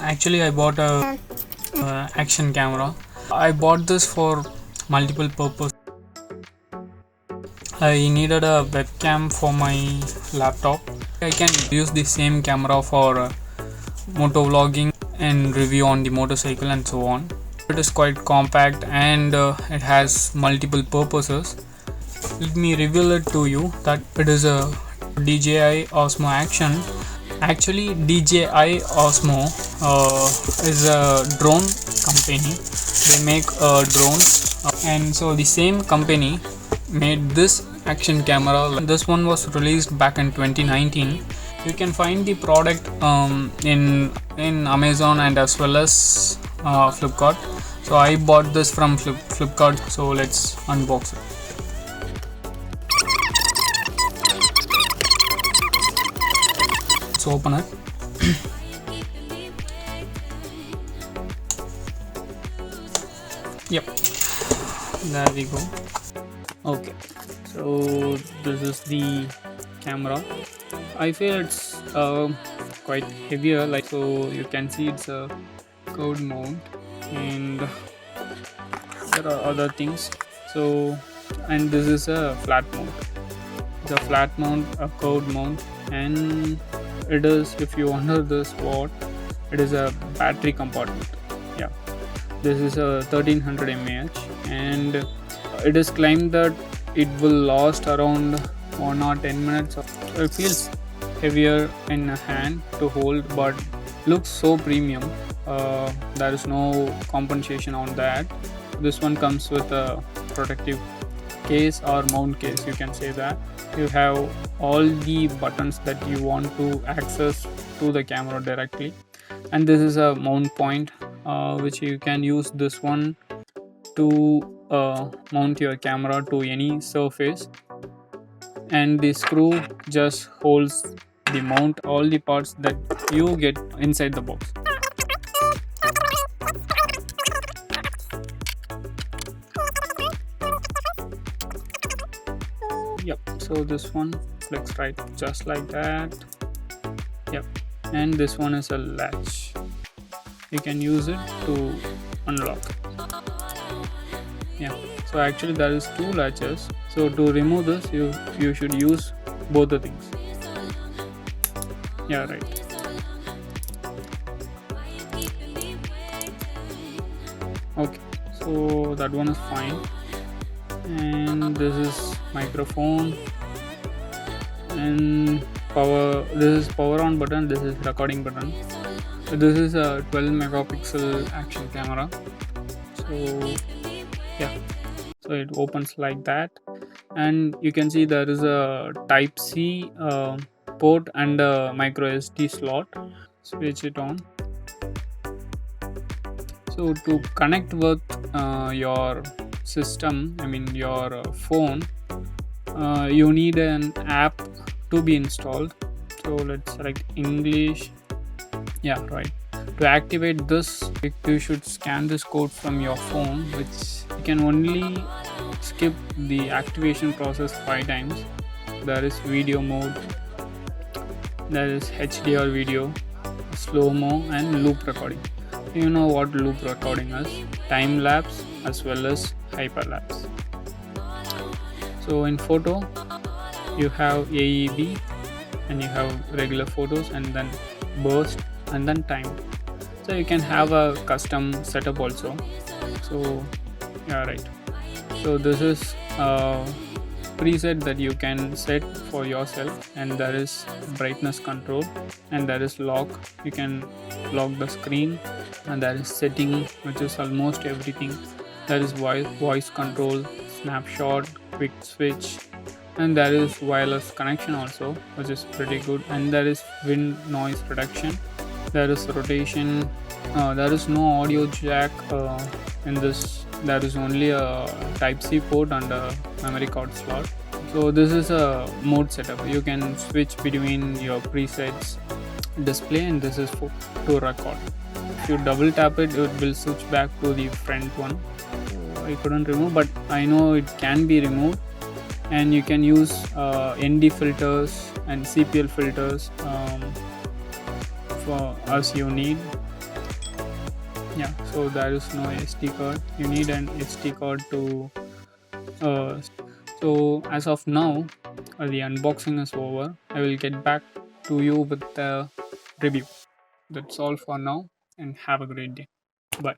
Actually, I bought a action camera. I bought this for multiple purpose. I needed a webcam for my laptop. I can use the same camera for motovlogging and review on the motorcycle and so on. It is quite compact and it has multiple purposes. Let me reveal it to you that it is a DJI OSMO Action. Actually, DJI OSMO is a drone company. They make drones, and so the same company made this action camera. This one was released back in 2019. You can find the product in Amazon and as well as Flipkart. So I bought this from Flipkart. So let's unbox it. Let's open it. Yep, there we go. Okay, so this is the camera. I feel it's quite heavier, like, so you can see it's a curved mount, and there are other things. So, and this is a flat mount. It's a flat mount, a curved mount, and it is, if you wonder this what, it is a battery compartment. Yeah, this is a 1300 mAh, and it is claimed that it will last around 1 or 10 minutes. It feels heavier in a hand to hold, but looks so premium. There is no compensation on that. This one comes with a protective case or mount case, you can say that. You have all the buttons that you want to access to the camera directly, and this is a mount point which you can use this one to mount your camera to any surface, and the screw just holds the mount, all the parts that you get inside the box. Yep, so this one flicks right just like that. Yep, and this one is a latch. You can use it to unlock. Yeah, so actually there is 2 latches. So to remove this, you should use both the things. Yeah, right. Okay, so that one is fine. And this is microphone, and power. This is power on button. This is recording button. So this is a 12 megapixel action camera. So yeah, so it opens like that, and you can see there is a type C port and a micro SD slot. Switch it on. So to connect with your system, I mean your phone, you need an app to be installed. So let's select English. Yeah, right. To activate this, you should scan this code from your phone, which you can only skip the activation process 5 times. There is video mode, there is HDR video, slow-mo, and loop recording. You know what loop recording is: time lapse as well as hyperlapse. So in photo, you have AEB, and you have regular photos, and then burst, and then timed. So you can have a custom setup also. So yeah, right. So this is a preset that you can set for yourself, and there is brightness control, and there is lock. You can lock the screen, and there is setting, which is almost everything. There is voice control, snapshot, quick switch, and there is wireless connection also, which is pretty good. And there is wind noise reduction. There is rotation. There is no audio jack in this. There is only a type C port and a memory card slot. So this is a mode setup. You can switch between your presets display, and this is to record. If you double tap it, it will switch back to the front one. So I couldn't remove, but I know it can be removed, and you can use ND filters and CPL filters for us you need. Yeah, so there is no SD card. You need an SD card to uh, so as of now, the unboxing is over. I will get back to you with the review. That's all for now, and have a great day. Bye.